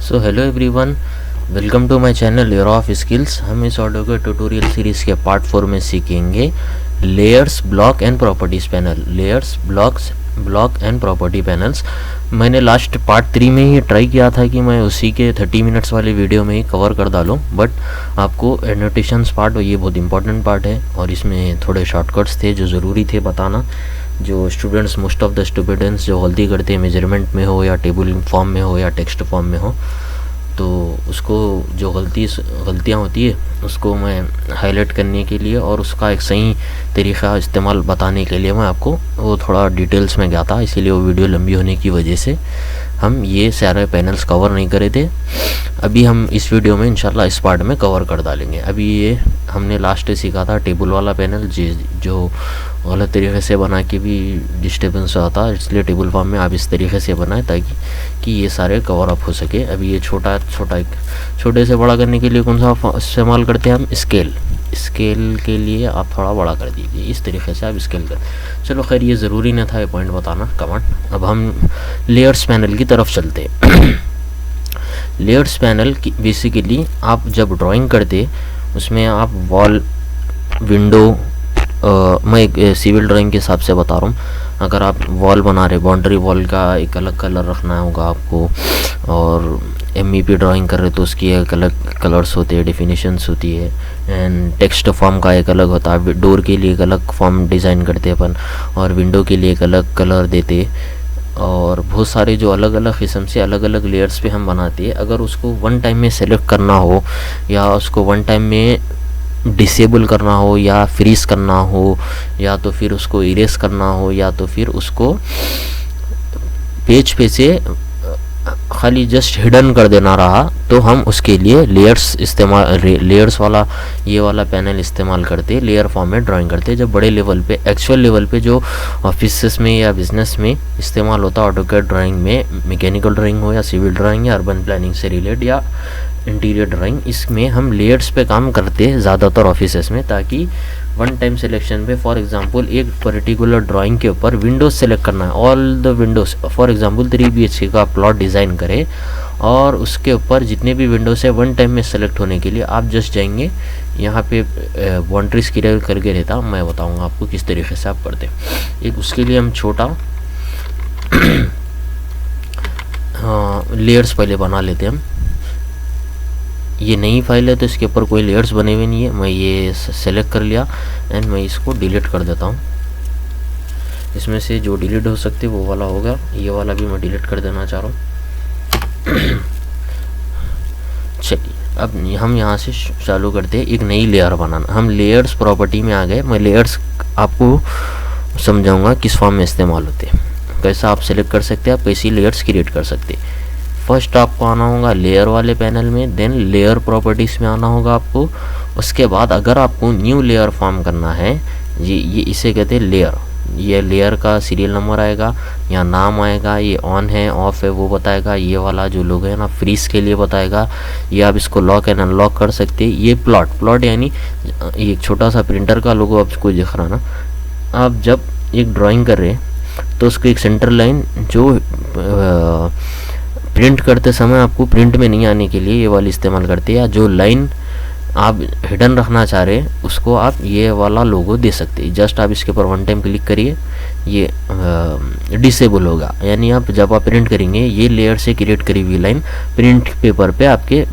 So hello everyone, welcome to my channel year of skills. हम इस audio के tutorial series के part 4 में सीखेंगे layers, block and properties panel. Layers, block and property panels. मैंने last part 3 में ही try किया था कि मैं उसी के 30 मिनट्स वाले वीडियो में ही कवर कर डालूँ, बट आपको एनोटेशंस पार्ट, ये बहुत इंपॉर्टेंट पार्ट है और इसमें थोड़े शॉर्टकट्स थे जो ज़रूरी थे बताना। जो students, most of the students जो गलती करते हैं, मेजरमेंट में हो या टेबल फॉर्म में हो या टेक्स्ट फॉर्म में हो, तो उसको जो गलतियाँ होती है उसको मैं हाईलाइट करने के लिए और उसका एक सही तरीक़ा इस्तेमाल बताने के लिए मैं आपको वो थोड़ा डिटेल्स में गया था, इसीलिए वो वीडियो लंबी होने की वजह से हम ये सारे पैनल्स कवर नहीं करे थे। अभी हम इस वीडियो में इंशाल्लाह इस पार्ट में कवर कर डालेंगे। अभी ये हमने लास्ट सीखा था टेबल वाला पैनल, जो गलत तरीके से बना के भी डिस्टर्बेंस आता है, इसलिए टेबल फॉर्म में आप इस तरीके से बनाएं ताकि ये सारे कवर अप हो सके। अभी ये छोटे से बड़ा करने के लिए कौन सा इस्तेमाल करते हैं हम? स्केल के लिए आप थोड़ा बड़ा कर दीजिए, इस तरीके से आप स्केल कर। चलो खैर, ये ज़रूरी नहीं था ये पॉइंट बताना कमांड। अब हम लेयर्स पैनल की तरफ चलते लेयर्स पैनल की बेसिकली आप जब ड्राइंग करते उसमें आप वॉल, विंडो, मैं एक सिविल ड्राइंग के हिसाब से बता रहा हूँ। अगर आप वॉल बना रहे, बाउंड्री वॉल का एक अलग कलर रखना होगा आपको, और MEP ड्राइंग कर रहे तो उसकी एक अलग कलर्स होते हैं, डेफिनेशंस होती है, एंड टेक्स्ट फॉर्म का एक अलग होता है। डोर के लिए एक अलग फॉर्म डिज़ाइन करते अपन, और विंडो के लिए एक अलग कलर देते, और बहुत सारे जो अलग अलग किस्म से अलग अलग लेयर्स पे हम बनाते हैं। अगर उसको वन टाइम में सेलेक्ट करना हो, या उसको वन टाइम में डिसेबल करना हो, या फ्रीज करना हो, या तो फिर उसको इरेज करना हो, या तो फिर उसको पेज पे से खाली जस्ट हिडन कर देना रहा, तो हम उसके लिए लेयर्स वाला ये वाला पैनल इस्तेमाल करते, लेयर फॉर्म में ड्राइंग करते। जब बड़े लेवल पे, एक्चुअल लेवल पे जो ऑफिस में या बिजनेस में इस्तेमाल होता है ऑटोकैड ड्राइंग में, मैकेनिकल ड्राइंग हो या सिविल ड्राइंग या अर्बन प्लानिंग से रिलेटेड या इंटीरियर ड्राइंग, इसमें हम लेयर्स पे काम करते हैं ज़्यादातर ऑफिसेस में, ताकि वन टाइम सिलेक्शन पे, फॉर एग्जांपल एक पर्टिकुलर ड्राइंग के ऊपर विंडोज सेलेक्ट करना है, all the Windows, for example 3 BHK का प्लॉट डिज़ाइन करें, और उसके ऊपर जितने भी विंडोज है वन टाइम में सेलेक्ट होने के लिए आप जस्ट जाएंगे यहाँ पे बाउंड्रीज क्लियर करके रहता। मैं बताऊँगा आपको किस तरीके से आप करते। एक उसके लिए हम छोटा लेयर्स पहले बना लेते हैं हम। ये नई फाइल है तो इसके ऊपर कोई लेयर्स बने हुए नहीं है। मैं ये सेलेक्ट कर लिया एंड मैं इसको डिलीट कर देता हूँ। इसमें से जो डिलीट हो सकते वो वाला होगा, ये वाला भी मैं डिलीट कर देना चाह रहा हूँ। चलिए अब हम यहाँ से चालू करते हैं एक नई लेयर बनाना। हम लेयर्स प्रॉपर्टी में आ गए। मैं लेयर्स आपको समझाऊंगा किस फॉर्म में इस्तेमाल होते हैं, कैसा आप सेलेक्ट कर सकते हैं, आप कैसी लेयर्स क्रिएट कर सकते हैं। फर्स्ट आपको आना होगा लेयर वाले पैनल में, देन लेयर प्रॉपर्टीज़ में आना होगा आपको। उसके बाद अगर आपको न्यू लेयर फॉर्म करना है, ये इसे कहते हैं लेयर। ये लेयर का सीरियल नंबर आएगा, यहाँ नाम आएगा, ये ऑन है ऑफ है वो बताएगा, ये वाला जो लोगो है ना फ्रीज के लिए बताएगा, ये आप इसको लॉक एंड अनलॉक कर सकते हैं। ये प्लॉट यानी एक छोटा सा प्रिंटर का लोगो आपको दिख रहा ना। आप जब एक ड्राइंग कर रहे हैं तो उसको एक सेंटर लाइन जो प्रिंट करते समय आपको प्रिंट में नहीं आने के लिए ये वाली इस्तेमाल करते हैं, या जो लाइन आप हिडन रखना चाह रहे हैं उसको आप ये वाला लोगो दे सकते हैं। जस्ट आप इसके ऊपर वन टाइम क्लिक करिए, ये डिसेबल होगा, यानी आप जब आप प्रिंट करेंगे ये लेयर से क्रिएट करी हुई लाइन प्रिंट पेपर पे, आपके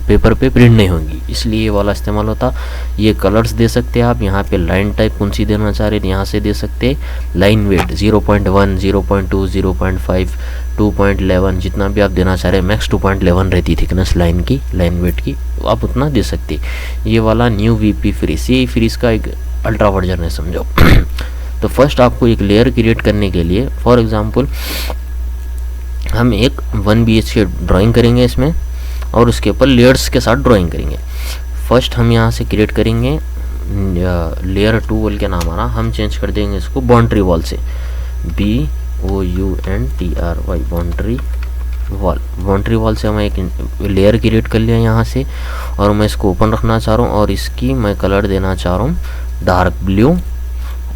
पेपर पे प्रिंट नहीं होगी, इसलिए ये वाला इस्तेमाल होता। ये कलर्स दे सकते हैं आप, यहाँ पे लाइन टाइप कौन सी देना चाह रहे हैं यहाँ से दे सकते हैं। लाइन वेट 0.1, 0.2, 0.5, 2.11 जितना भी आप देना चाह रहे हैं। मैक्स 2.11 रहती थिकनेस लाइन वेट की, आप उतना दे सकते। ये वाला न्यू VP फ्रीज, ये फ्रीज का एक अल्ट्रा वर्जन है समझो। तो फर्स्ट आपको एक लेयर क्रिएट करने के लिए, फॉर एग्जांपल हम एक 1 BHK ड्राइंग करेंगे इसमें, और उसके ऊपर लेयर्स के साथ ड्राइंग करेंगे। फर्स्ट हम यहाँ से क्रिएट करेंगे लेयर 2 बोल के नाम आ रहा, हम चेंज कर देंगे इसको बाउंड्री वॉल से, BOUNTRY बाउंड्री वॉल से मैं एक लेयर क्रिएट कर लिया यहाँ से, और मैं इसको ओपन रखना चाह रहा हूँ, और इसकी मैं कलर देना चाह रहा हूँ डार्क ब्लू,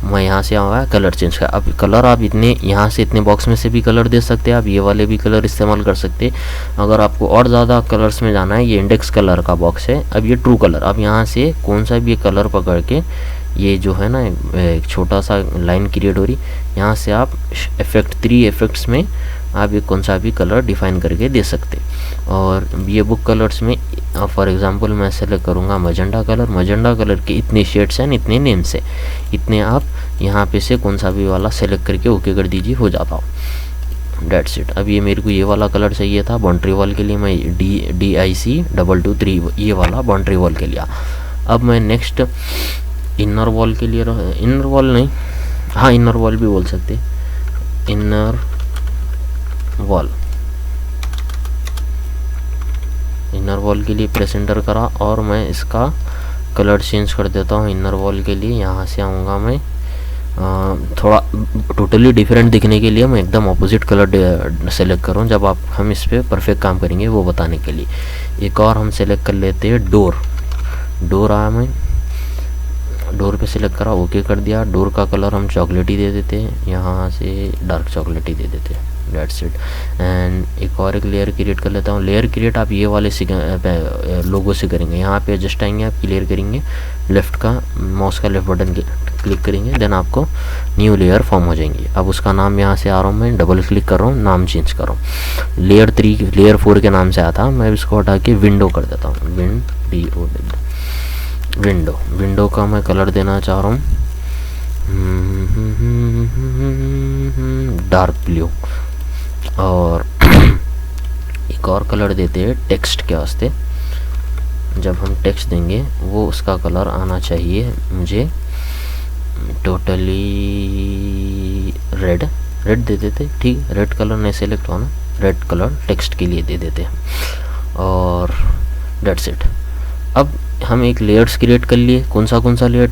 मैं यहाँ से आऊँगा कलर चेंज कर। अब कलर आप इतने यहाँ से इतने बॉक्स में से भी कलर दे सकते हैं, आप ये वाले भी कलर इस्तेमाल कर सकते हैं। अगर आपको और ज़्यादा कलर्स में जाना है, ये इंडेक्स कलर का बॉक्स है। अब ये ट्रू कलर, अब यहाँ से कौन सा भी कलर पकड़ के, ये जो है ना एक छोटा सा लाइन क्रिएट हो रही, यहाँ से आप इफेक्ट 3 इफेक्ट्स में आप ये कौन सा भी कलर डिफाइन करके दे सकते। और ये बुक कलर्स में फॉर एग्जांपल मैं सेलेक्ट करूँगा मजेंडा कलर। मजेंडा कलर के इतने शेड्स हैं, इतने नेम्स है, इतने आप यहाँ पे से कौन सा भी वाला सेलेक्ट करके ओके कर दीजिए, हो जाता हो। That's it. अब ये मेरे को ये वाला कलर चाहिए था बाउंड्री वॉल के लिए, मैं DIC223 ये वाला बाउंड्री वॉल के लिए। अब मैं नेक्स्ट इनर वॉल के लिए, इनर वॉल नहीं, हाँ इनर वॉल भी बोल सकते, इनर वॉल, इनर वॉल के लिए प्रेस एंटर करा और मैं इसका कलर चेंज कर देता हूँ इनर वॉल के लिए। यहाँ से आऊँगा मैं थोड़ा टोटली डिफरेंट दिखने के लिए मैं एकदम अपोजिट कलर सेलेक्ट करूँ, जब आप हम इस पर परफेक्ट काम करेंगे वो बताने के लिए। एक और हम सेलेक्ट कर लेते हैं डोर। डोर आया, मैं डोर पे सिलेक्ट करा, ओके कर दिया। डोर का कलर हम चॉकलेटी दे देते हैं, यहाँ से डार्क चॉकलेटी दे देते हैं। That's it. एंड एक और एक लेयर क्रिएट कर लेता हूँ। लेयर क्रिएट आप ये वाले लोगो से करेंगे। यहाँ पे एडजस्ट आएंगे, आप क्लियर करेंगे, लेफ्ट का माउस का लेफ्ट बटन क्लिक करेंगे, देन आपको न्यू लेयर फॉर्म हो जाएंगी। अब उसका नाम यहाँ से आ रहा हूँ, मैं डबल क्लिक कर रहा हूँ, नाम चेंज कर रहा हूँ। लेयर 3 लेयर 4 के नाम से आया था, मैं इसको हटा के विंडो कर देता हूँ। विंडो। विंडो का मैं कलर देना चाह रहा हूँ डार्क ब्लू। और एक और कलर देते हैं टेक्स्ट के वास्ते। जब हम टेक्स्ट देंगे वो उसका कलर आना चाहिए मुझे टोटली रेड दे देते। ठीक, रेड कलर नहीं सेलेक्ट हुआ ना, रेड कलर टेक्स्ट के लिए दे देते हैं। और डेट्स इट। अब हम एक लेयर्स क्रिएट कर लिए। कौन सा लेयर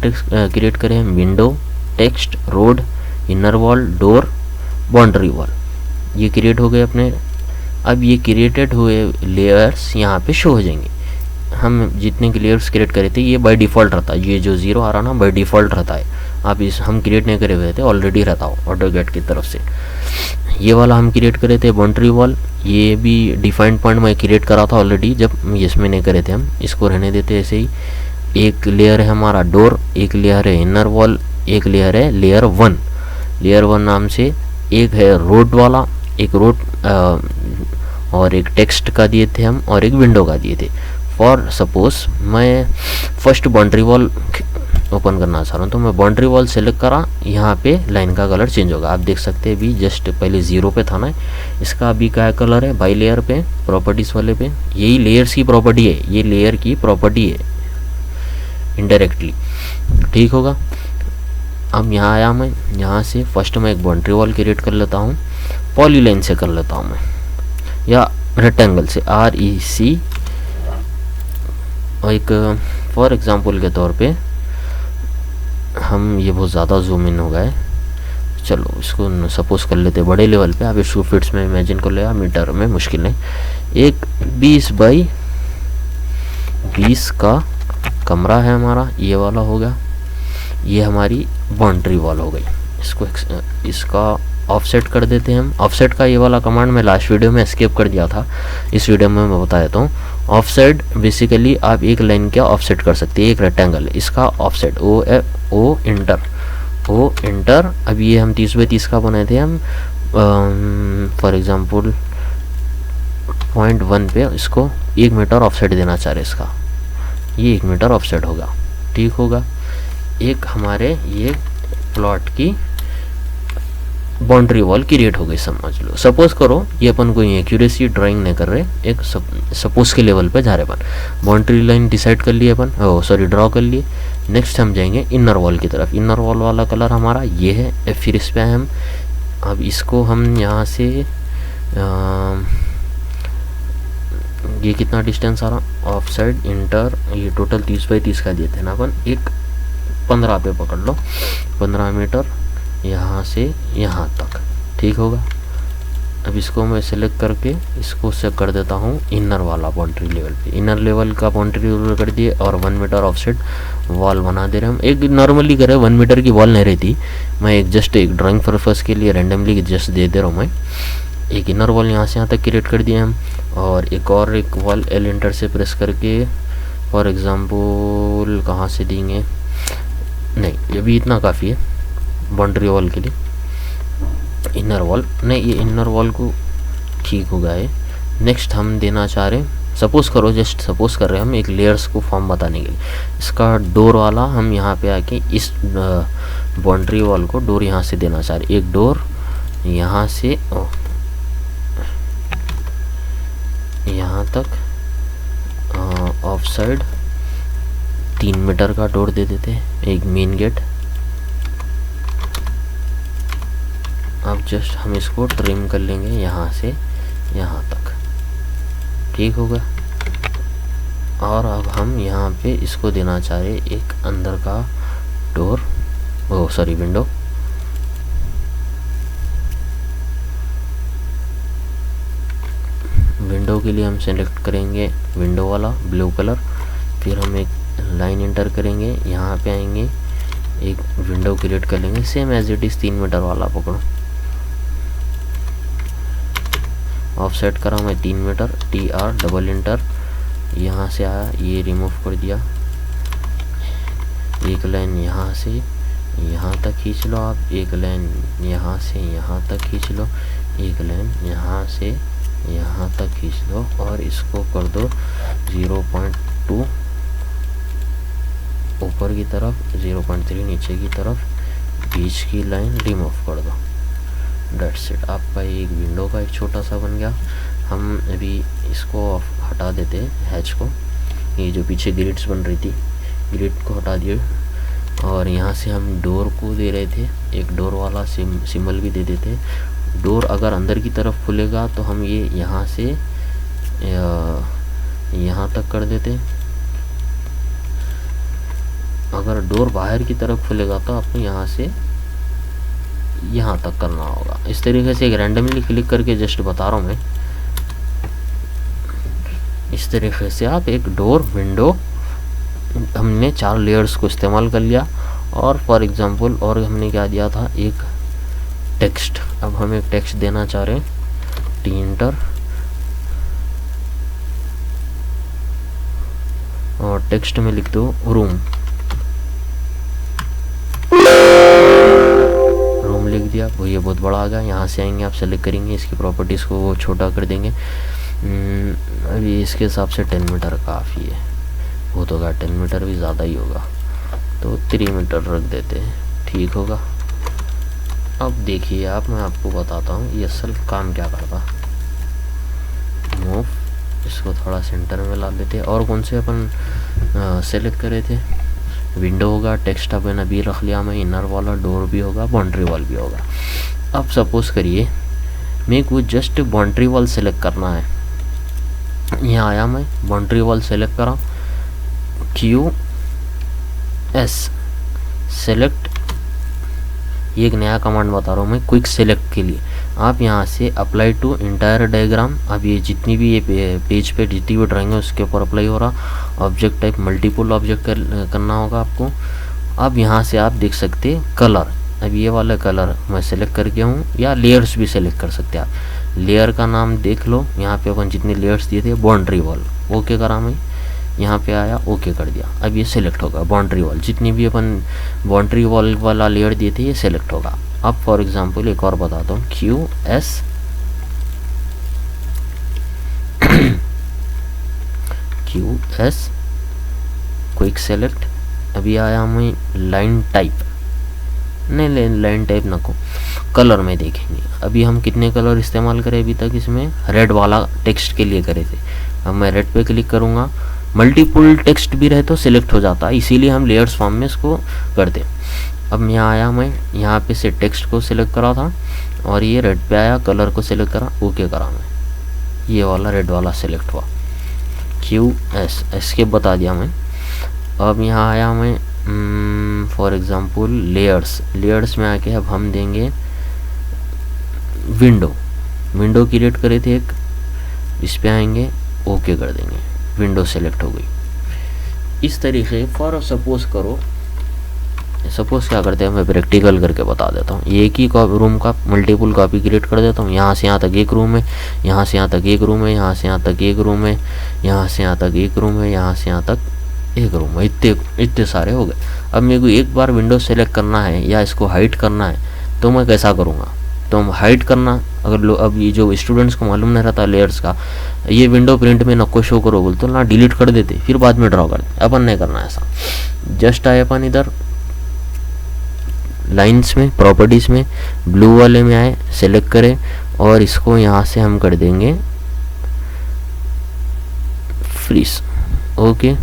क्रिएट करें? Window, text, road, inner wall, door, boundary wall, ये क्रिएट हो गए अपने। अब ये क्रिएटेड हुए लेयर्स यहाँ पे शो हो जाएंगे। हम जितने लेयर्स क्रिएट करे थे ये बाय डिफ़ॉल्ट रहता है, ये जो 0 आ रहा ना बाय डिफ़ॉल्ट रहता है। आप इस हम क्रिएट नहीं करे हुए थे, ऑलरेडी रहता हो ऑटोकैड की तरफ से। ये वाला हम क्रिएट करे थे बाउंड्री वॉल, ये भी डिफाइंड पॉइंट मैं क्रिएट करा था ऑलरेडी, जब इसमें नहीं करे थे हम, इसको रहने देते ऐसे ही। एक लेयर है हमारा डोर, एक लेयर है इनर वॉल, एक लेयर है लेयर 1। लेयर 1 नाम से एक है रोड वाला, एक रोड और एक टेक्स्ट का दिए थे हम, और एक विंडो का दिए थे। फॉर सपोज मैं फर्स्ट बाउंड्री वॉल ओपन करना चाह रहा हूँ, तो मैं बाउंड्री वॉल सेलेक्ट करा, यहाँ पे लाइन का कलर चेंज होगा। आप देख सकते हैं अभी जस्ट पहले 0 पे था ना, इसका अभी क्या कलर है बाई लेयर पे, प्रॉपर्टीज़ वाले पे। यही लेयर्स की प्रॉपर्टी है, ये लेयर की प्रॉपर्टी है इनडायरेक्टली, ठीक होगा। अब यहाँ आया मैं, यहाँ से फर्स्ट मैं एक बाउंड्री वॉल क्रिएट कर लेता हूँ, पॉलीलाइन से कर लेता हूँ मैं, या रेक्टेंगल से REC। और एक फॉर एग्जांपल के तौर पे हम, ये बहुत ज़्यादा जूम इन हो गए, चलो इसको सपोज कर लेते बड़े लेवल पे। आप इसको फिट्स में इमेजिन कर लेगा, मीटर में मुश्किल नहीं। एक 20 बाई 20 का कमरा है हमारा, ये वाला हो गया, ये हमारी बाउंड्री वॉल हो गई। इसको इसका ऑफसेट कर देते हैं हम। ऑफसेट का ये वाला कमांड मैं लास्ट वीडियो में एस्केप कर दिया था, इस वीडियो में मैं बता देता हूँ। ऑफसेट बेसिकली आप एक लाइन का ऑफसेट कर सकते हैं, एक रेक्टेंगल इसका ऑफसेट ओ इंटर। अब ये हम 30 बाई 30 का बनाए थे हम, फॉर एग्जांपल 0.1 पे इसको 1 मीटर ऑफसेट देना चाह रहे, इसका ये 1 मीटर ऑफसेट होगा, ठीक होगा। एक हमारे ये प्लॉट की बाउंड्री वॉल क्रिएट हो गई, समझ लो। सपोज करो ये अपन कोई एक्यूरेसी ड्राइंग नहीं कर रहे, एक सपोज के लेवल पे जा रहे अपन। बाउंड्री लाइन डिसाइड कर लिए अपन, ड्रॉ कर लिए। नेक्स्ट हम जाएंगे इनर वॉल की तरफ। इनर वॉल वाला कलर हमारा ये है, फिर इस पे हम अब इसको हम यहाँ से ये कितना डिस्टेंस आ रहा, ऑफ साइड इंटर, ये टोटल 30 बाई 30 का दिए थे ना अपन, एक 15 पे पकड़ लो, 15 मीटर यहाँ से यहाँ तक, ठीक होगा। अब इसको मैं सेलेक्ट करके इसको से कर देता हूँ इनर वाला बाउंड्री लेवल पे। इनर लेवल का बाउंड्री लेवल कर दिए और 1 मीटर ऑफसेट वॉल बना दे रहे हम। एक नॉर्मली करे 1 मीटर की वॉल नहीं रहती, मैं एक जस्ट एक ड्राइंग पर्पस के लिए रैंडमली जस्ट दे दे रहा हूँ। मैं एक इनर वॉल यहाँ से यहाँ तक क्रिएट कर दिए हम, और एक वॉल एल इंटर से प्रेस करके फॉर एग्ज़ाम्पल कहाँ से देंगे, नहीं ये भी इतना काफ़ी है बाउंड्री वॉल के लिए। इनर वॉल नहीं, ये इनर वॉल को ठीक हो गया है। नेक्स्ट हम देना चाह रहे हैं, सपोज़ करो जस्ट सपोज़ कर रहे हैं हम एक लेयर्स को फॉर्म बताने के लिए। इसका डोर वाला हम यहाँ पे आके इस बाउंड्री वॉल को डोर यहाँ से देना चाह रहे, एक डोर यहाँ से यहाँ तक ऑफ साइड 3 मीटर का डोर दे देते हैं, एक मेन गेट। अब जस्ट हम इसको ट्रिम कर लेंगे यहाँ से यहाँ तक, ठीक होगा। और अब हम यहाँ पे इसको देना चाह रहे एक अंदर का डोर, विंडो। विंडो के लिए हम सेलेक्ट करेंगे विंडो वाला ब्लू कलर, फिर हम एक लाइन एंटर करेंगे, यहाँ पे आएंगे एक विंडो क्रिएट कर लेंगे same as it is 3 metre वाला पकड़ो। ऑफसेट करा मैं 3 मीटर, TR डबल इंटर, यहाँ से आया ये रिमूव कर दिया। एक लाइन यहाँ से यहाँ तक खींच लो आप, एक लाइन यहाँ से यहाँ तक खींच लो, एक लाइन यहाँ से यहाँ तक खींच लो, और इसको कर दो 0.2 ऊपर की तरफ, 0.3 नीचे की तरफ, बीच की लाइन रिमूव कर दो। डेट्स इट, आपका एक विंडो का एक छोटा सा बन गया। हम अभी इसको हटा देते हैं हैच को, ये जो पीछे ग्रिड्स बन रही थी ग्रिड को हटा दिए, और यहाँ से हम डोर को दे रहे थे एक डोर वाला सिंबल भी दे देते। डोर अगर अंदर की तरफ खुलेगा तो हम ये यहाँ से यहाँ तक कर देते, अगर डोर बाहर की तरफ खुलेगा तो आपको यहाँ से यहाँ तक करना होगा। इस तरीके से एक रैंडमली क्लिक करके जस्ट बता रहा हूँ मैं, इस तरीके से आप एक डोर विंडो, हमने 4 लेयर्स को इस्तेमाल कर लिया। और फॉर एग्जांपल और हमने क्या दिया था, एक टेक्स्ट। अब हम एक टेक्स्ट देना चाह रहे हैं, टी इंटर, और टेक्स्ट में लिख दो रूम, लिख दिया। वो ये बहुत बड़ा आ गया। यहाँ से आएंगे आप सेलेक्ट करेंगे, इसकी प्रॉपर्टीज़ को वो छोटा कर देंगे। अभी इसके हिसाब से 10 मीटर काफ़ी है, बहुत होगा, 10 मीटर भी ज़्यादा ही होगा, तो 3 मीटर रख देते हैं, ठीक होगा। अब देखिए आप, मैं आपको बताता हूँ ये असल काम क्या करता। मूव, इसको थोड़ा सेंटर में ला लेते। और कौन से अपन सेलेक्ट करे थे, विंडो होगा, टेक्स्ट अपन अभी रख लिया मैं, इनर वाला डोर भी होगा, बाउंड्री वॉल भी होगा। अब सपोज़ करिए मेरे को जस्ट बाउंड्री वॉल सेलेक्ट करना है, यहाँ आया मैं बाउंड्री वॉल सेलेक्ट करा, QS सेलेक्ट, ये एक नया कमांड बता रहा हूँ मैं क्विक सेलेक्ट के लिए। आप यहाँ से अप्लाई टू इंटायर डायग्राम, अब ये जितनी भी ये पेज पे जितनी भी ड्राइंग है उसके ऊपर अप्लाई हो रहा। ऑब्जेक्ट टाइप मल्टीपल ऑब्जेक्ट करना होगा आपको। अब यहाँ से आप देख सकते कलर, अब ये वाला कलर मैं सेलेक्ट करके हूँ, या लेयर्स भी सेलेक्ट कर सकते हैं आप। लेयर का नाम देख लो, यहाँ पे अपन जितने लेयर्स दिए थे बाउंड्री वॉल, ओके करा मैं, यहाँ पे आया ओके कर दिया। अब ये सिलेक्ट होगा बाउंड्री वॉल, जितनी भी अपन बाउंड्री वॉल वाला लेयर दिए थे ये सिलेक्ट होगा। अब फॉर एग्जांपल एक और बताता हूँ, QS क्विक सेलेक्ट। अभी आया मैं लाइन टाइप, नहीं लाइन टाइप ना को, कलर में देखेंगे। अभी हम कितने कलर इस्तेमाल करें, अभी तक इसमें रेड वाला टेक्स्ट के लिए करे थे। अब मैं रेड पे क्लिक करूँगा, मल्टीपल टेक्स्ट भी रहे तो सिलेक्ट हो जाता है, इसीलिए हम लेयर्स फॉर्म में इसको करते। अब यहाँ आया मैं, यहाँ पे से टेक्स्ट को सिलेक्ट करा था और ये रेड पे आया, कलर को सिलेक्ट करा, ओके करा मैं, ये वाला रेड वाला सिलेक्ट हुआ। QS एस्केप बता दिया मैं। अब यहाँ आया मैं फॉर एग्जांपल लेयर्स में आके अब हम देंगे विंडो, विंडो क्रिएट करे थे एक, इस पे आएंगे, ओके कर देंगे, विंडो सेलेक्ट हो गई। इस तरीके फॉर सपोज करो, सपोज क्या करते हैं, मैं प्रैक्टिकल करके बता देता हूँ। एक ही रूम का मल्टीपल कॉपी क्रिएट कर देता हूँ। यहाँ से यहाँ तक एक रूम है, यहाँ से यहाँ तक एक रूम है, यहाँ से यहाँ तक एक रूम है, यहाँ से यहाँ तक एक रूम है, यहाँ से यहाँ तक एक रूम है, इतने सारे हो गए। अब मेरे को एक बार विंडो सेलेक्ट करना है या इसको हाइड करना है, तो मैं कैसा करूँगा, तो हम हाइड करना, अगर अब ये जो स्टूडेंट्स को मालूम नहीं रहता लेयर्स का, ये विंडो प्रिंट में नको शो करो बोल तो ना डिलीट कर देते, फिर बाद में ड्रॉ कर देते। अपन नहीं करना ऐसा। जस्ट आए अपन इधर लाइंस में, प्रॉपर्टीज में, ब्लू वाले में आए, सेलेक्ट करें और इसको यहाँ से हम कर देंगे फ्रीज। Okay,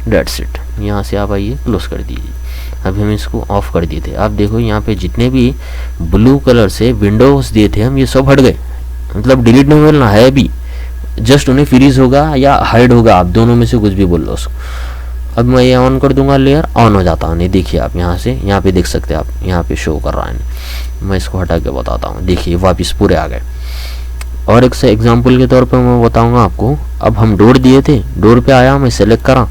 that's it. यहाँ से आप आइए, क्लोज कर दीजिए। अभी हम इसको ऑफ कर दिए थे। आप देखो यहाँ पे जितने भी ब्लू कलर से विंडोज दिए थे हम, ये सब हट गए, मतलब डिलीट नहीं मिलना है अभी, जस्ट उन्हें फ्रीज होगा या हाइड होगा, आप दोनों में से कुछ भी बोल लो उसको। अब मैं ये ऑन कर दूंगा, लेयर ऑन हो जाता है। नहीं देखिए आप यहाँ से, यहाँ पे देख सकते हैं आप, यहाँ पे शो कर रहा है। मैं इसको हटा के बताता हूँ, देखिए वापस पूरे आ गए। और एक से एग्जांपल के तौर पे मैं बताऊंगा आपको। अब हम डोर दिए थे, डोर पे आया, मैं सेलेक्ट करा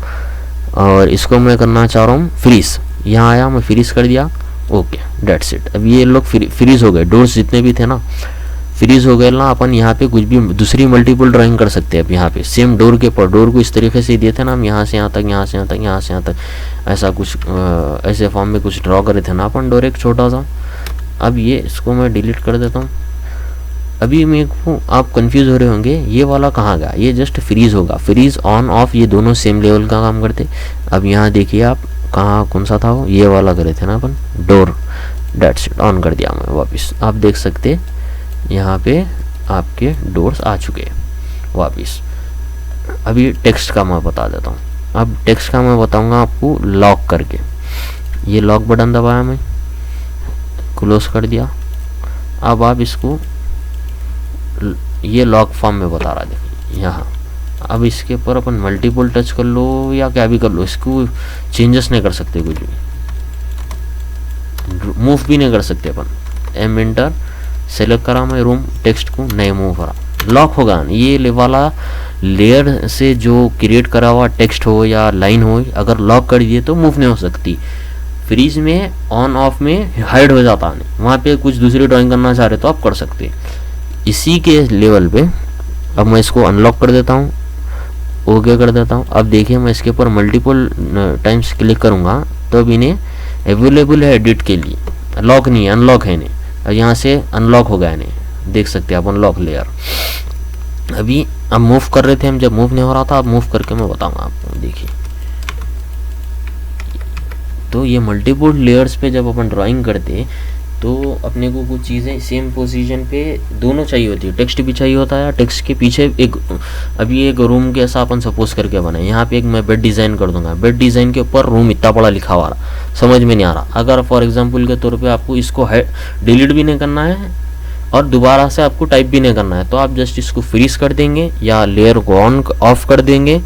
और इसको मैं करना चाह रहा हूँ फ्रीज। यहाँ आया, मैं फ्रीज कर दिया, ओके, डेट्स इट। अब ये लोग फ्रीज हो गए, डोर्स जितने भी थे ना फ्रीज हो गए ना। अपन यहाँ पे कुछ भी दूसरी मल्टीपल ड्राइंग कर सकते हैं। अब यहाँ पे सेम डोर के पर, डोर को इस तरीके से दिए थे ना हम, यहाँ से यहाँ तक, यहाँ से यहाँ तक, यहाँ से यहाँ तक, ऐसा कुछ ऐसे फॉर्म में कुछ ड्रॉ करे थे ना अपन, डोर एक छोटा सा। अब ये इसको मैं डिलीट कर देता हूँ। अभी मेरे को आप कंफ्यूज हो रहे होंगे, ये वाला कहाँ गया, ये जस्ट फ्रीज होगा। फ्रीज ऑन ऑफ ये दोनों सेम लेवल का काम करते। अब यहाँ देखिए आप, कहाँ कौन सा था वो, ये वाला करे थे ना अपन, डोर, डेट्स इट, ऑन कर दिया मैं वापस। आप देख सकते यहाँ पे आपके डोर्स आ चुके हैं वापस। अभी टेक्स्ट का मैं बता देता हूँ। अब टेक्स्ट का मैं बताऊँगा आपको लॉक करके। ये लॉक बटन दबाया मैं, क्लोज कर दिया। अब आप इसको, ये लॉक फॉर्म में बता रहा है, देखिए यहाँ। अब इसके ऊपर अपन मल्टीपल टच कर लो या क्या भी कर लो, इसको चेंजेस नहीं कर सकते, कुछ भी मूव भी नहीं कर सकते अपन। एम एंटर, सेलेक्ट करा मैं रूम, टेक्स्ट को नहीं मूव करा, लॉक होगा। ये वाला लेयर से जो क्रिएट करा हुआ टेक्स्ट हो या लाइन हो, अगर लॉक कर दिए तो मूव नहीं हो सकती। फ्रीज में ऑन ऑफ में हाइड हो जाता है, वहाँ पे कुछ दूसरी ड्राइंग करना चाह रहे तो आप कर सकते। इसी के लेवल पे अब मैं इसको अनलॉक कर देता हूँ, ओके कर देता हूँ। अब देखिए मैं इसके ऊपर मल्टीपल टाइम्स क्लिक करूँगा तो अब इन्हें अवेलेबल है एडिट के लिए, लॉक नहीं है, अनलॉक है इन्हें। और यहाँ से अनलॉक हो गया इन्हें, देख सकते हैं आप, अनलॉक लेयर। अभी अब मूव कर रहे थे हम, जब मूव नहीं हो रहा था, अब मूव करके मैं बताऊंगा आपको। देखिए तो ये मल्टीपल लेयर्स पे जब अपन ड्राइंग करते तो अपने को कुछ चीज़ें सेम पोजीशन पे दोनों चाहिए होती है। टेक्स्ट भी चाहिए होता है, टेक्स्ट के पीछे एक, अभी एक रूम के ऐसा अपन सपोज करके बनाए, यहाँ पे एक मैं बेड डिज़ाइन कर दूंगा। बेड डिज़ाइन के ऊपर रूम इतना बड़ा लिखा हुआ रहा, समझ में नहीं आ रहा। अगर फॉर एग्जांपल के तौर पे आपको इसको डिलीट भी नहीं करना है और दोबारा से आपको टाइप भी नहीं करना है, तो आप जस्ट इसको फ्रीज कर देंगे या लेयर को ऑन ऑफ कर देंगे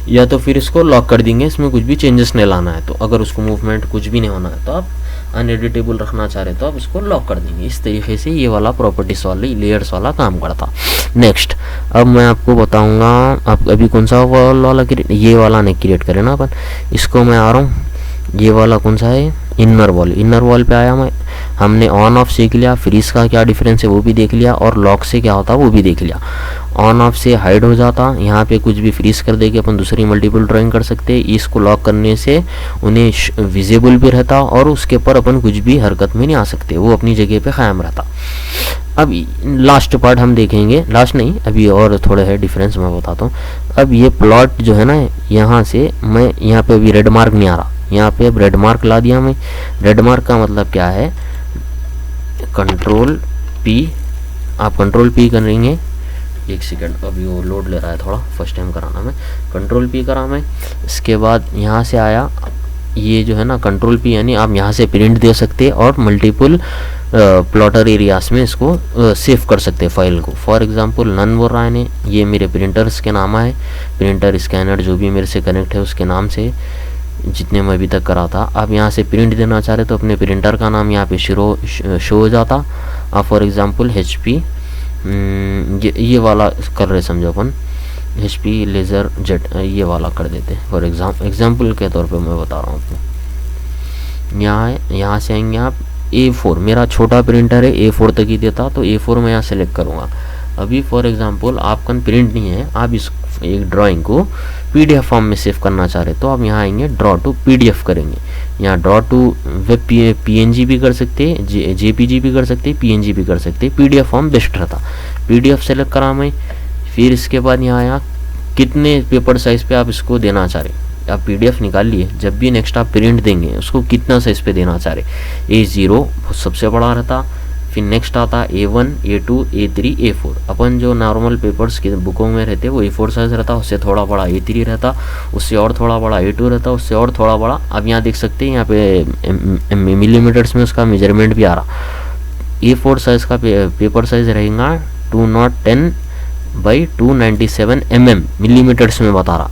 या तो फिर इसको लॉक कर देंगे। इसमें कुछ भी चेंजेस नहीं लाना है, तो अगर उसको मूवमेंट कुछ भी नहीं होना है तो आप अनएडिटेबल रखना चाह रहे तो आप इसको लॉक कर देंगे। इस तरीके से ये वाला प्रॉपर्टीज वाली लेयर्स वाला काम करता। नेक्स्ट अब मैं आपको बताऊंगा, आप अभी कौन सा वाला ये वाला नहीं क्रिएट करें ना अपन, इसको मैं आ रहा हूँ, ये वाला कौन सा है, इनर वॉल। इनर वॉल पे आया मैं, हमने ऑन ऑफ सीख लिया, फ्रीज का क्या डिफरेंस है वो भी देख लिया और लॉक से क्या होता है वो भी देख लिया। ऑन ऑफ से हाइड हो जाता, यहाँ पे कुछ भी फ्रीज कर देके अपन दूसरी मल्टीपल ड्राइंग कर सकते हैं। इसको लॉक करने से उन्हें विजिबल भी रहता और उसके ऊपर अपन कुछ भी हरकत में नहीं आ सकते, वो अपनी जगह पे कायम रहता। अब लास्ट पार्ट हम देखेंगे, लास्ट नहीं अभी और थोड़ा है डिफरेंस मैं बताता हूँ। अब ये प्लॉट जो है ना, यहाँ से मैं यहाँ पे अभी रेड मार्क नहीं आ रहा, यहाँ पे अब रेड मार्क ला दिया मैं। रेड मार्क का मतलब क्या है, कंट्रोल पी, आप कंट्रोल पी करेंगे, एक सेकंड अभी वो लोड ले रहा है थोड़ा, फर्स्ट टाइम कराना मैं, कंट्रोल पी करा मैं। इसके बाद यहाँ से आया, ये जो है ना कंट्रोल पी, यानी आप यहाँ से प्रिंट दे सकते हैं और मल्टीपल प्लॉटर एरियाज में इसको सेव कर सकते हैं फाइल को। फॉर एग्जांपल नन बोल रहा है ने, ये मेरे प्रिंटर्स के नाम है, प्रिंटर स्कैनर जो भी मेरे से कनेक्ट है उसके नाम से जितने मैं अभी तक करा था। आप यहाँ से प्रिंट देना चाह रहे तो अपने प्रिंटर का नाम यहाँ पे शो हो जाता। आप फॉर एग्जांपल HP ये वाला कर रहे समझो अपन, HP लेज़र जेट ये वाला कर देते हैं फॉर एग्जाम्पल के तौर पे मैं बता रहा हूँ आपको। यहाँ से आएंगे आप A4, मेरा छोटा प्रिंटर है A4 तक ही देता, तो A4 मैं यहाँ सेलेक्ट करूँगा। अभी फॉर एग्जांपल आपका प्रिंट नहीं है, आप इस एक ड्राइंग को PDF फॉर्म में सेव करना चाह रहे, तो आप यहाँ आएंगे ड्रॉ टू PDF करेंगे। यहाँ ड्रॉ टू वेब PNG भी कर सकते हैं, JPG भी कर सकते हैं, PNG भी कर सकते हैं, PDF फॉर्म बेस्ट रहता। PDF सेलेक्ट करा मैं, फिर इसके बाद यहाँ कितने पेपर साइज़ पे आप इसको देना चाह रहे, आप PDF निकाल लिए, जब भी नेक्स्ट आप प्रिंट देंगे उसको कितना साइज़ पे देना चाह रहे। A0 सबसे बड़ा रहता, फिर नेक्स्ट आता A1, A2, A3, A4। अपन जो नॉर्मल पेपर्स के बुकों में रहते वो A4 साइज़ रहता, उससे थोड़ा बड़ा A3 रहता, उससे और थोड़ा बड़ा A2 रहता, उससे और थोड़ा बड़ा। अब यहाँ देख सकते हैं यहाँ पे मिलीमीटर्स में उसका मेजरमेंट भी आ रहा। A4 साइज़ का पेपर साइज़ रहेगा 210 बाई 297 mm मिलीमीटर्स में बता रहा।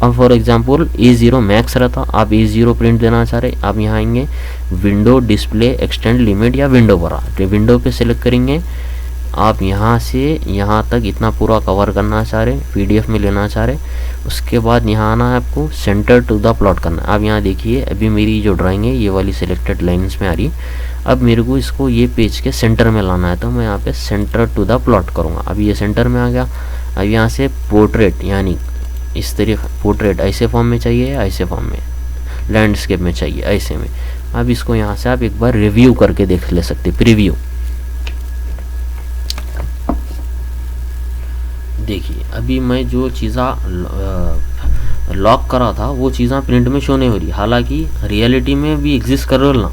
अब फॉर एग्जांपल A0 मैक्स रहता, आप A0 प्रिंट देना चाह रहे, आप यहाँ आएंगे विंडो डिस्प्ले एक्सटेंड लिमिट या विंडो पर, तो विंडो पे सिलेक्ट करेंगे। आप यहाँ से यहाँ तक इतना पूरा कवर करना चाह रहे, PDF में लेना चाह रहे। उसके बाद यहाँ आना है आपको सेंटर टू द प्लॉट करना। अब यहाँ देखिए अभी मेरी जो ड्राइंग है ये वाली सिलेक्टेड लाइन्स में आ रही। अब मेरे को इसको ये पेज के सेंटर में लाना है, तो मैं यहाँ पे सेंटर टू द प्लॉट करूँगा। अब ये सेंटर में आ गया। अब यहाँ से पोर्ट्रेट यानी इस तरीके पोर्ट्रेट ऐसे फॉर्म में चाहिए, ऐसे फॉर्म में, लैंडस्केप में चाहिए, ऐसे में। अब इसको यहाँ से आप एक बार रिव्यू करके देख ले सकते, प्रीव्यू। देखिए अभी मैं जो चीज़ा लॉक करा था वो चीज़ा प्रिंट में शो नहीं हो रही, हालांकि रियलिटी में भी एग्जिस्ट कर रहे ना।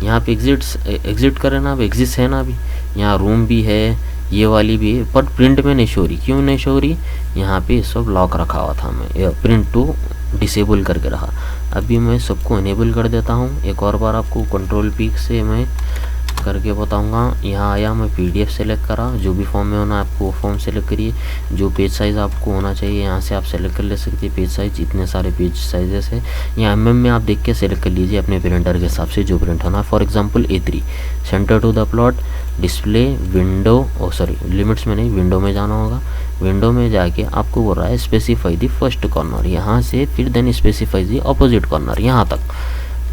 यहाँ पे एग्जिट करे ना, अब एग्जिस्ट है ना, अभी यहाँ रूम भी है, ये वाली भी है, पर प्रिंट में नहीं शो रही। क्यों नहीं शो रही? यहाँ पे सब लॉक रखा हुआ था, मैं प्रिंट टू डिसेबल करके रहा। अभी मैं सबको इनेबल कर देता हूँ। एक और बार आपको कंट्रोल पीक से मैं करके बताऊंगा। यहाँ आया, मैं PDF सेलेक्ट करा, जो भी फॉर्म में होना आपको वो फॉर्म सेलेक्ट करिए। जो पेज साइज़ आपको होना चाहिए यहाँ से आप सेलेक्ट कर ले सकते हैं। पेज साइज़ इतने सारे पेज साइजेस है, यहाँ MM में आप देख के सेलेक्ट कर लीजिए अपने प्रिंटर के हिसाब से जो प्रिंट होना। For example A3 centre to the plot display window, limits में नहीं, विंडो में जाना होगा। विंडो में जाके आपको बोल रहा है स्पेसिफाई द फर्स्ट कॉर्नर, यहाँ से फिर then specify the opposite corner, यहाँ तक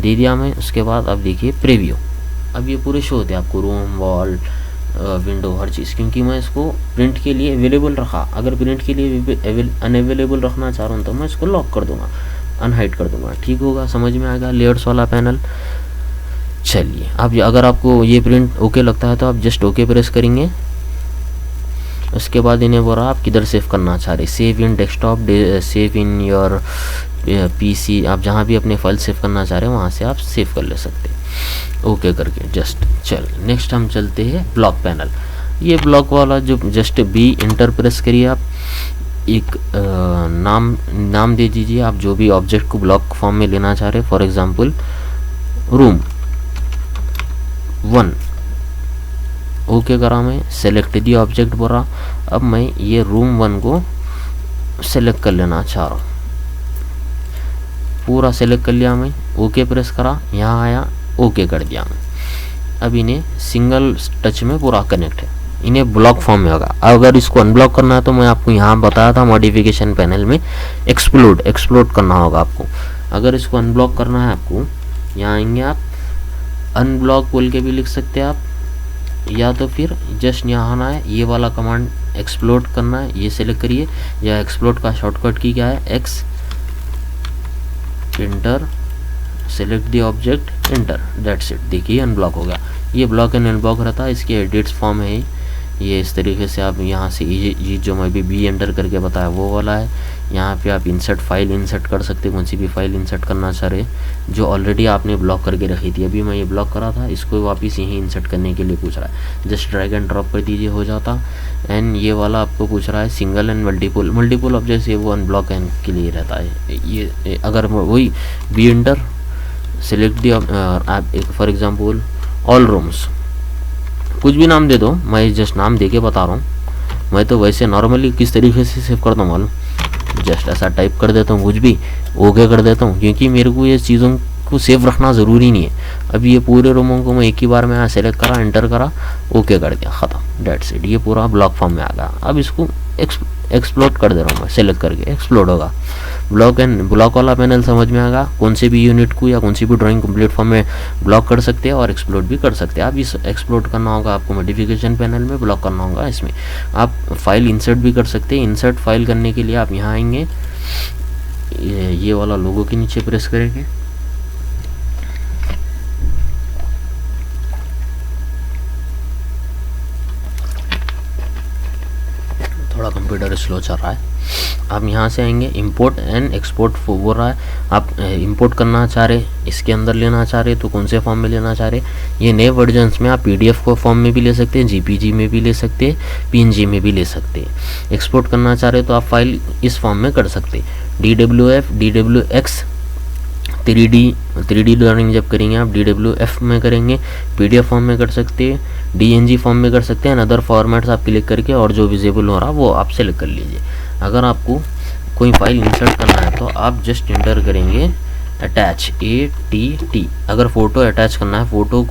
दे दिया मैं। उसके बाद अब देखिए प्रीव्यू। अब ये पूरे शो होते हैं आपको, रूम, वॉल, विंडो, हर चीज़, क्योंकि मैं इसको प्रिंट के लिए अवेलेबल रखा। अगर प्रिंट के लिए अनअवेलेबल रखना चाह रहा हूँ तो मैं इसको लॉक कर दूंगा, अनहाइड कर दूंगा। ठीक होगा, समझ में आएगा लेयर्स वाला पैनल। चलिए अब अगर आपको ये प्रिंट ओके लगता है तो आप जस्ट ओके प्रेस करेंगे। उसके बाद इन्हें बोला आप किधर सेव करना चाह रहे, save in desktop, save in your PC, आप जहाँ भी अपने फाइल सेव करना चाह रहे हैं वहाँ से आप सेव कर ले सकते हैं ओके करके जस्ट। चल नेक्स्ट हम चलते हैं ब्लॉक पैनल। ये ब्लॉक वाला जो जस्ट B इंटर प्रेस करिए, आप एक नाम दे दीजिए आप जो भी ऑब्जेक्ट को ब्लॉक फॉर्म में लेना चाह रहे हैं। फॉर एग्जांपल रूम 1 ओके करा, मैं सेलेक्ट दी ऑब्जेक्ट बोला। अब मैं ये रूम 1 को सेलेक्ट कर लेना चाह रहा हूँ, पूरा सेलेक्ट कर लिया मैं, ओके प्रेस करा, यहाँ आया, ओके कर दिया मैं। अब इन्हें सिंगल टच में पूरा कनेक्ट है, इन्हें ब्लॉक फॉर्म में होगा। अगर इसको अनब्लॉक करना है तो मैं आपको यहाँ बताया था मॉडिफिकेशन पैनल में एक्सप्लोड करना होगा आपको। अगर इसको अनब्लॉक करना है आपको, यहाँ आएंगे आप, अनब्लॉक बोल के भी लिख सकते हैं आप, या तो फिर जस्ट यहाँ आना है, ये वाला कमांड एक्सप्लोड करना है, ये सेलेक्ट करिए। या एक्सप्लोड का शॉर्टकट की क्या है, X inter, select the object, inter, that's it. देखिए अनब्लॉक हो गया। ये ब्लॉक एंड अनब्लॉक रहता है, इसके एडिट्स फॉर्म है ये इस तरीके से। आप यहाँ से ये जो मैं भी B एंटर करके बताया वो वाला है। यहाँ पे आप इंसर्ट फाइल इंसर्ट कर सकते हैं, कौन सी भी फाइल इंसर्ट करना चाह रहे जो ऑलरेडी आपने ब्लॉक करके रखी थी। अभी मैं ये ब्लॉक करा था, इसको वापस यहीं इंसर्ट करने के लिए पूछ रहा है, जस्ट ड्रैग एंड ड्रॉप कर दीजिए, हो जाता। एंड ये वाला आपको पूछ रहा है सिंगल एंड मल्टीपल ऑब्जेक्ट्स, ये वो अनब्लॉक के लिए रहता है। ये अगर वही B enter select the for example all rooms, कुछ भी नाम दे दो, मैं जस्ट नाम दे के बता रहा हूँ। मैं तो वैसे नॉर्मली किस तरीके से सेव करता हूँ मालूम, जस्ट ऐसा टाइप कर देता हूँ कुछ भी, ओके कर देता हूँ, क्योंकि मेरे को ये चीज़ों इसको सेव रखना ज़रूरी नहीं है। अब ये पूरे रूमों को मैं एक ही बार में यहाँ सेलेक्ट करा, एंटर करा, ओके कर दिया, ख़त्म, डेट्स इट। ये पूरा ब्लॉक फॉर्म में आ गया। अब इसको एक्सप्लोड कर दे रहा हूँ मैं, सेलेक्ट करके एक्सप्लोड होगा। ब्लॉक वाला पैनल समझ में आएगा, कौन से भी यूनिट को या कौन सी भी ड्राइंग कंप्लीट फॉर्म में ब्लॉक कर सकते हैं और एक्सप्लोड भी कर सकते हैं। अब इस एक्सप्लोड करना होगा आपको मॉडिफिकेशन पैनल में, ब्लॉक करना होगा इसमें। आप फाइल इंसर्ट भी कर सकते हैं। इंसर्ट फाइल करने के लिए आप यहाँ आएंगे, ये वाला लोगो के नीचे प्रेस करेंगे, थोड़ा कंप्यूटर स्लो चल रहा है। आप यहाँ से आएंगे, इंपोर्ट एंड एक्सपोर्ट बोल रहा है। आप इंपोर्ट करना चाह रहे, इसके अंदर लेना चाह रहे तो कौन से फॉर्म में लेना चाह रहे। ये नए वर्जन्स में आप पीडीएफ को फॉर्म में भी ले सकते हैं, जीपीजी में भी ले सकते हैं, पीएनजी में भी ले सकते हैं। एक्सपोर्ट करना चाह रहे तो आप फाइल इस फॉर्म में कर सकते हैं, DWF, DWX, 3D ड्राइंग जब करेंगे आप DWF में करेंगे, पीडीएफ फॉर्म में कर सकते हैं, DNG फॉर्म में कर सकते हैं। अदर फॉर्मेट्स आप क्लिक करके और जो विजिबल हो रहा है वो आप सेलेक्ट कर लीजिए। अगर आपको कोई फाइल इंसर्ट करना है तो आप जस्ट इंटर करेंगे अटैच, ATT। अगर फ़ोटो अटैच करना है, फ़ोटो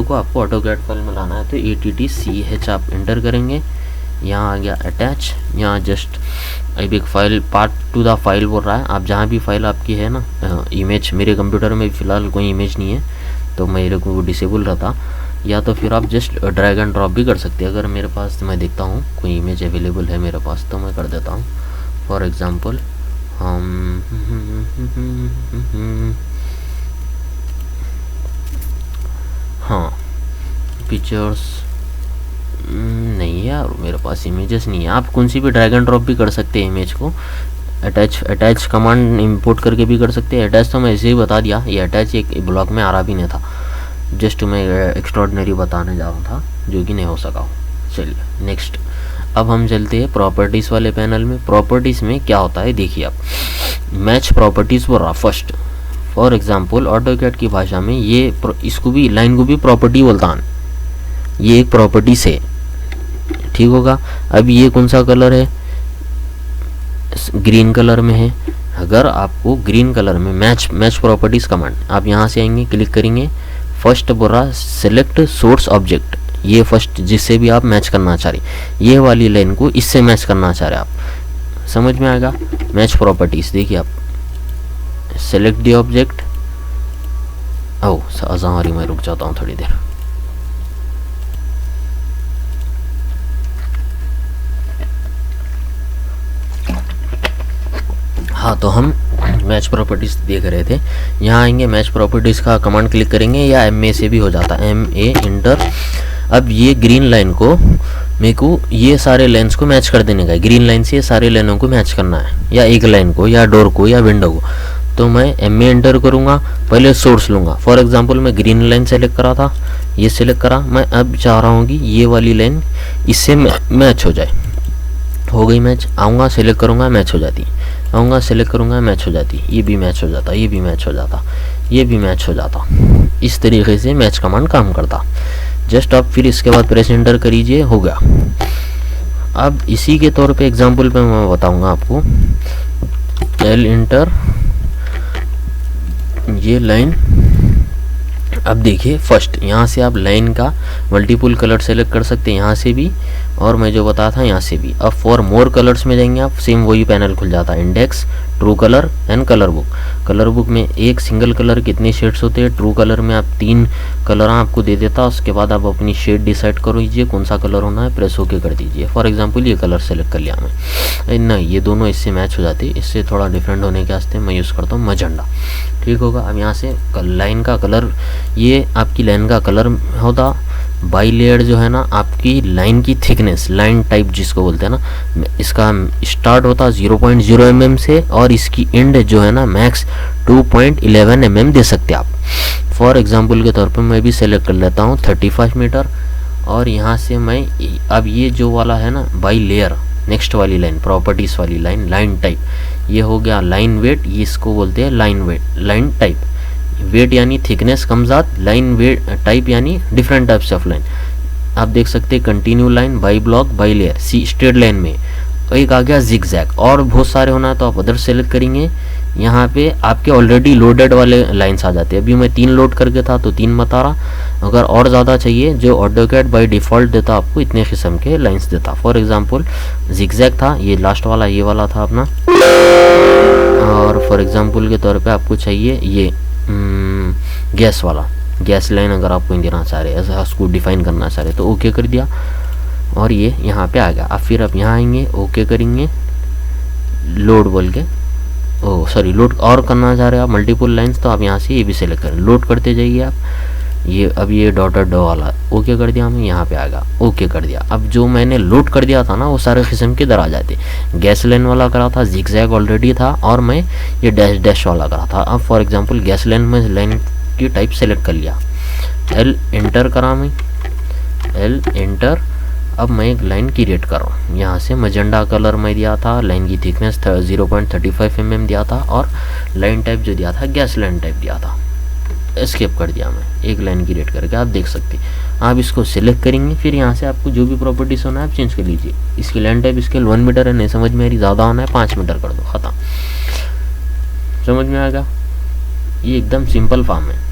को आपको ऑटोकैड फाइल में लाना है तो ATTCH आप इंटर करेंगे। यहाँ आ गया अटैच। यहाँ जस्ट अब एक file, part two the file बोल रहा है। आप जहाँ भी फाइल आपकी है ना, इमेज, मेरे कंप्यूटर में फ़िलहाल कोई इमेज नहीं है तो मेरे को वो डिसेबल रहता, या तो फिर आप जस्ट ड्रैग एंड ड्रॉप भी कर सकते हैं। अगर मेरे पास, मैं देखता हूँ कोई इमेज अवेलेबल है मेरे पास तो मैं कर देता हूँ। फॉर एग्ज़ाम्पल हम हाँ, पिक्चर्स नहीं है यार मेरे पास, इमेजेस नहीं है। आप कौन सी भी ड्रैग एंड ड्रॉप भी कर सकते हैं इमेज को। अटैच कमांड इंपोर्ट करके भी कर सकते हैं। अटैच तो मैं ऐसे ही बता दिया, ये अटैच एक ब्लॉक में आ रहा भी नहीं था, जस्ट मैं एक्स्ट्रॉर्डिनरी बताने जा रहा था जो कि नहीं हो सका हो। चलिए नेक्स्ट, अब हम चलते हैं प्रॉपर्टीज़ वाले पैनल में। प्रॉपर्टीज़ में क्या होता है देखिए आप, मैच प्रॉपर्टीज़ बोल रहा फर्स्ट। फॉर एग्जांपल ऑटोकैड की भाषा में ये इसको भी, लाइन को भी प्रॉपर्टी बोलता है, ये एक प्रॉपर्टी से, ठीक होगा। अब ये कौन सा कलर है, ग्रीन कलर में है। अगर आपको ग्रीन कलर में मैच प्रॉपर्टीज़ कमांड, आप यहाँ से आएंगे, क्लिक करेंगे, फर्स्ट बोल रहा सेलेक्ट सोर्स ऑब्जेक्ट, ये फर्स्ट जिससे भी आप मैच करना चाह रहे, ये वाली लाइन को इससे मैच करना चाह रहे आप, समझ में आएगा। मैच प्रॉपर्टीज़ देखिए आप, सेलेक्ट द ऑब्जेक्ट। सॉरी मैं रुक जाता हूँ थोड़ी देर। हाँ, तो हम मैच प्रॉपर्टीज़ देख रहे थे। यहाँ आएंगे, मैच प्रॉपर्टीज़ का कमांड क्लिक करेंगे, या MA से भी हो जाता है, MA इंटर। अब ये ग्रीन लाइन को मेरे को ये सारे लाइन्स को मैच कर देने का है, ग्रीन लाइन से ये सारे लाइनों को मैच करना है, या एक लाइन को, या डोर को, या विंडो को। तो मैं MA इंटर करूँगा, पहले सोर्स लूँगा। फॉर एग्जांपल मैं ग्रीन लाइन सेलेक्ट करा था, ये सेलेक्ट करा, मैं अब चाह रहा हूँ कि ये वाली लाइन इससे मैच हो जाए। हो गई मैच, आऊँगा सेलेक्ट करूँगा, मैच हो जाती, आऊँगा सेलेक्ट करूँगा, मैच हो जाती, ये भी मैच हो जाता, ये भी मैच हो जाता, ये भी मैच हो जाता। इस तरीके से मैच कमांड काम करता। जस्ट आप फिर इसके बाद प्रेस एंटर करीजिए, हो गया। अब इसी के तौर पे एग्जांपल पे मैं बताऊंगा आपको, L इंटर, ये लाइन। अब देखिए फर्स्ट यहाँ से आप लाइन का मल्टीपल कलर सेलेक्ट कर सकते हैं, यहाँ से भी, और मैं जो बताया था यहाँ से भी। अब फॉर मोर कलर्स में जाएंगे आप, सेम वही पैनल खुल जाता है, index, true colour and colour book. Colour book में एक सिंगल कलर कितने शेड्स होते हैं, ट्रू कलर में आप 3 कलर आपको दे देता। उसके बाद आप अपनी शेड डिसाइड कर लीजिए कौन सा कलर होना है, प्रेस होके कर दीजिए। फॉर एग्जांपल ये कलर सेलेक्ट कर लिया मैं, नहीं ये दोनों इससे मैच हो जाते, इससे थोड़ा डिफरेंट होने के वास्ते मैं यूज़ करता हूँ मजेंडा, ठीक होगा। अब यहाँ से लाइन का कलर, ये आपकी लाइन का कलर होता। बाई लेयर जो है ना, आपकी लाइन की थिकनेस, लाइन टाइप जिसको बोलते हैं ना, इसका स्टार्ट होता 0.0 mm से, और इसकी एंड जो है ना मैक्स 2.11 mm दे सकते आप। फॉर एग्जांपल के तौर पे मैं भी सेलेक्ट कर लेता हूँ 35 मीटर, और यहाँ से मैं अब ये जो वाला है ना बाई लेयर, नेक्स्ट वाली लाइन, प्रॉपर्टीज़ वाली लाइन, लाइन टाइप, ये हो गया लाइन वेट, ये इसको बोलते हैं line weight, line type. Weight यानी थिकनेस कम ज़्यादा, लाइन वेट टाइप यानी डिफरेंट टाइप्स ऑफ लाइन। आप देख सकते हैं continue line, by block, by layer, see straight line में। एक आ गया जिग जैग, और बहुत सारे होना है तो आप अदर सेलेक्ट करेंगे, यहाँ पे आपके ऑलरेडी लोडेड वाले लाइन्स आ जाते हैं। अभी मैं 3 लोड करके था तो 3 बता रहा। अगर और ज़्यादा चाहिए, जो ऑटोकैड बाय डिफ़ॉल्ट देता आपको इतने किस्म के लाइन्स देता। फॉर एग्जांपल जिगजैग था, ये लास्ट वाला ये वाला था अपना। और फॉर एग्जांपल के तौर पे आपको चाहिए ये गैस वाला, गैस लाइन अगर आपको देना चाह रहे, ऐसा उसको डिफ़ाइन करना चाह रहे तो ओके कर दिया और ये यहाँ पे आ गया। अब फिर आप यहाँ आएंगे, ओके करेंगे, लोड बोल के, ओ सॉरी लोड और करना चाह रहे हैं आप मल्टीपल लाइंस, तो आप यहाँ से ये भी सेलेक्ट करें, लोड करते जाइए आप। ये अब ये डॉटेड डॉ वाला ओके कर दिया हमें, यहाँ पे आएगा, ओके कर दिया। अब जो मैंने लोड कर दिया था ना वो सारे किस्म के इधर आ जाते। गैस लाइन वाला करा था, जिगजैग ऑलरेडी था, और मैं ये डैश डैश वाला करा था। अब फॉर एग्जांपल गैस लाइन में लाइन की टाइप सेलेक्ट कर लिया, एल एंटर करा मैं, एल एंटर। अब मैं एक लाइन क्रिएट कर रहा हूँ, यहाँ से मजेंडा कलर में दिया था, लाइन की थिकनेस 0.35 mm दिया था, और लाइन टाइप जो दिया था गैस लाइन टाइप दिया था। एस्केप कर दिया मैं, एक लाइन क्रिएट करके, आप देख सकते हैं। आप इसको सिलेक्ट करेंगे, फिर यहाँ से आपको जो भी प्रॉपर्टीज होना है आप चेंज कर लीजिए। इसकी लाइन टाइप स्केल 1 मीटर है, नहीं समझ में आ रही, ज़्यादा होना है 5 मीटर कर दो, ख़त्म। समझ में आएगा, ये एकदम सिंपल फॉर्म है।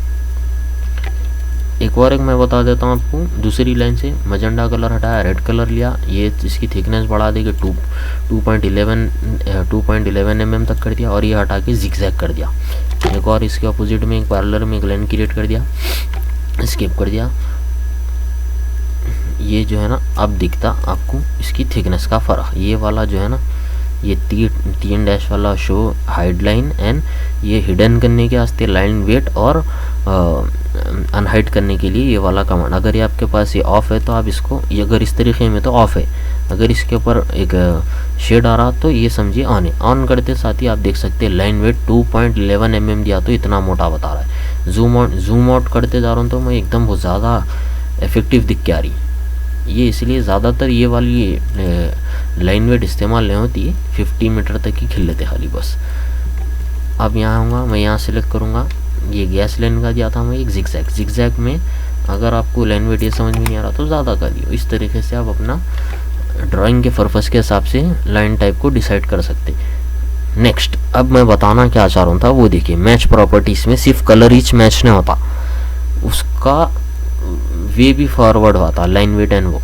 एक और एक मैं बता देता हूँ आपको, दूसरी लाइन से मजेंडा कलर हटाया, रेड कलर लिया, ये इसकी थिकनेस बढ़ा देके 2.11 mm तक कर दिया, और ये हटा के जिगजैग कर दिया। एक और इसके अपोजिट में एक पैरेलल में एक लाइन क्रिएट कर दिया, स्किप कर दिया। ये जो है ना अब दिखता आपको इसकी थिकनेस का फ़र्क, ये वाला जो है ना ये 3 डैश वाला शो हाइड लाइन, एंड ये हिडन करने के वास्ते लाइन वेट, और अनहाइड करने के लिए ये वाला कमांड। अगर ये आपके पास ये ऑफ है तो आप इसको, ये अगर इस तरीके में तो ऑफ है, अगर इसके ऊपर एक शेड आ रहा तो ये समझिए ऑन है। ऑन करते साथ ही आप देख सकते हैं लाइन वेट 2.11 mm दिया, तो इतना मोटा बता रहा है। जूम आउट करते जा रहा हूँ तो मैं एकदम बहुत ज़्यादा इफेक्टिव दिख के आ रही। ये इसलिए ज़्यादातर ये वाली लाइन वेट इस्तेमाल नहीं होती है, 50 मीटर तक ही खिल लेते खाली बस। अब यहाँ आऊँगा, मैं यहाँ सेलेक्ट करूँगा, ये गैस लाइन का दिया था मैं एक जिगजैग। जिगजैग में अगर आपको लाइन वेट ये समझ में नहीं आ रहा तो ज़्यादा कर दियो। इस तरीके से आप अपना ड्राइंग के पर्पस के हिसाब से लाइन टाइप को डिसाइड कर सकते। नेक्स्ट अब मैं बताना क्या चाह रहा था वो देखिए, मैच प्रॉपर्टीज़ में सिर्फ कलर ईच मैच नहीं होता, उसका वे भी फॉरवर्ड हुआ था, लाइन वेट एंड वो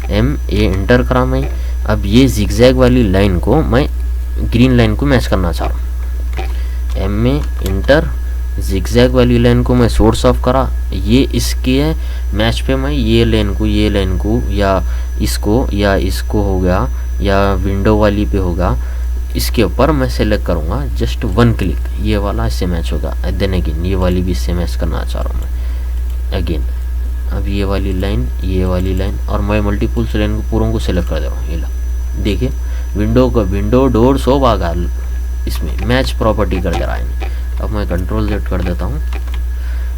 एम ए एंटर करा मैं। अब ये जिगजैग वाली लाइन को मैं ग्रीन लाइन को मैच करना चाह रहा हूँ, एम में एंटर, जिगजैग वाली लाइन को मैं सोर्स ऑफ करा, ये इसके मैच पे मैं ये लाइन को या इसको हो गया, या विंडो वाली पे होगा, इसके ऊपर मैं सेलेक्ट करूँगा जस्ट 1 क्लिक, ये वाला इससे मैच होगा। देन अगेन ये वाली भी इससे मैच करना चाह रहा हूँ मैं अगेन। अब ये वाली लाइन और मैं मल्टीपल्स लाइन को पूरों को सेलेक्ट कर दे रहा हूँ। ये ला देखिए, विंडो डोर सब आ गया, इसमें मैच प्रॉपर्टी कर दे रहा है। अब मैं कंट्रोल Z कर देता हूँ।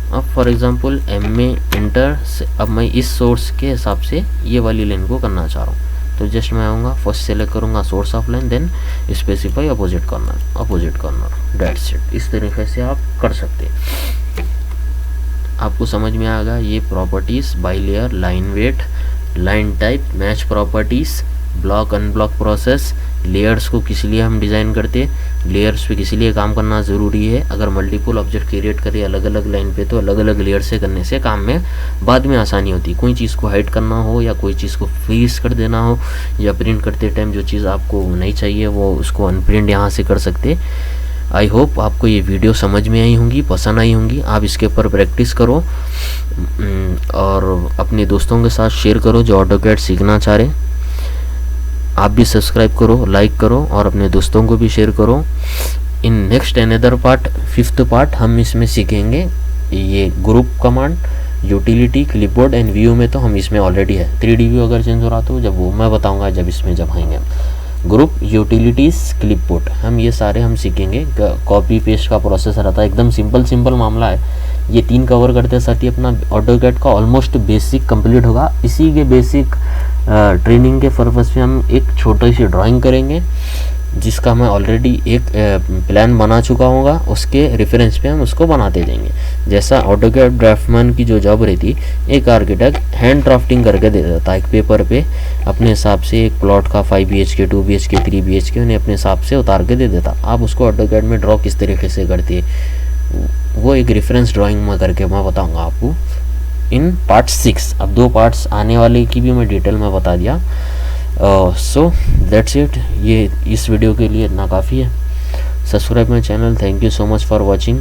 अब फॉर एग्जांपल एम में इंटर से अब मैं इस सोर्स के हिसाब से ये वाली लाइन को करना चाह रहा हूँ, तो जस्ट मैं आऊँगा, फर्स्ट सेलेक्ट करूँगा source of line, then specify opposite corner, that's it. इस तरीके से आप कर सकते हैं। आपको समझ में आएगा ये properties, by layer, line weight, line type, match properties, block unblock process, layers को किस लिए हम डिज़ाइन करते, लेयर्स पे किस लिए काम करना ज़रूरी है। अगर मल्टीपल ऑब्जेक्ट क्रिएट करें अलग अलग लाइन पे तो अलग अलग लेयर से करने से काम में बाद में आसानी होती है। कोई चीज़ को हाइड करना हो या कोई चीज़ को फ्रीज कर देना हो, या प्रिंट करते टाइम जो चीज़ आपको नहीं चाहिए वो उसको अनप्रिंट यहाँ से कर सकते। आई होप आपको ये वीडियो समझ में आई होंगी, पसंद आई होंगी। आप इसके ऊपर प्रैक्टिस करो और अपने दोस्तों के साथ शेयर करो जो ऑटोकैड सीखना चाह रहे। आप भी सब्सक्राइब करो, लाइक करो और अपने दोस्तों को भी शेयर करो। In next another part, 5th part, हम इसमें सीखेंगे ये group command, utility, clipboard and view में तो हम इसमें ऑलरेडी है। 3D व्यू अगर चेंज हो रहा तो जब वो मैं बताऊंगा जब इसमें जब आएंगे। ग्रुप, यूटिलिटीज़, क्लिपबोर्ड, हम ये सारे हम सीखेंगे। कॉपी पेस्ट का प्रोसेस रहता है, एकदम सिंपल मामला है। ये 3 कवर करते साथ ही अपना ऑटोकैड का ऑलमोस्ट बेसिक कंप्लीट होगा। इसी के बेसिक ट्रेनिंग के पर्पस से हम एक छोटी सी ड्राइंग करेंगे जिसका मैं ऑलरेडी एक प्लान बना चुका होगा, उसके रेफरेंस पे हम उसको बनाते जाएंगे। जैसा ऑटोकैड ड्राफ्टमैन की जो जॉब रहती, एक आर्किटेक्ट हैंड ड्राफ्टिंग करके दे देता है एक पेपर पे अपने हिसाब से, एक प्लॉट का 5 BHK 2 BHK 3 BHK उन्हें अपने हिसाब से उतार के दे देता। आप उसको ऑटोकैड में ड्रॉ किस तरीके से करते वो एक रेफरेंस ड्राइंग में करके मैं बताऊँगा आपको इन पार्ट 6। अब 2 पार्ट्स आने वाले की भी मैं डिटेल में बता दिया। सो दैट्स इट, ये इस वीडियो के लिए इतना काफ़ी है। Subscribe my channel. Thank you so much for watching.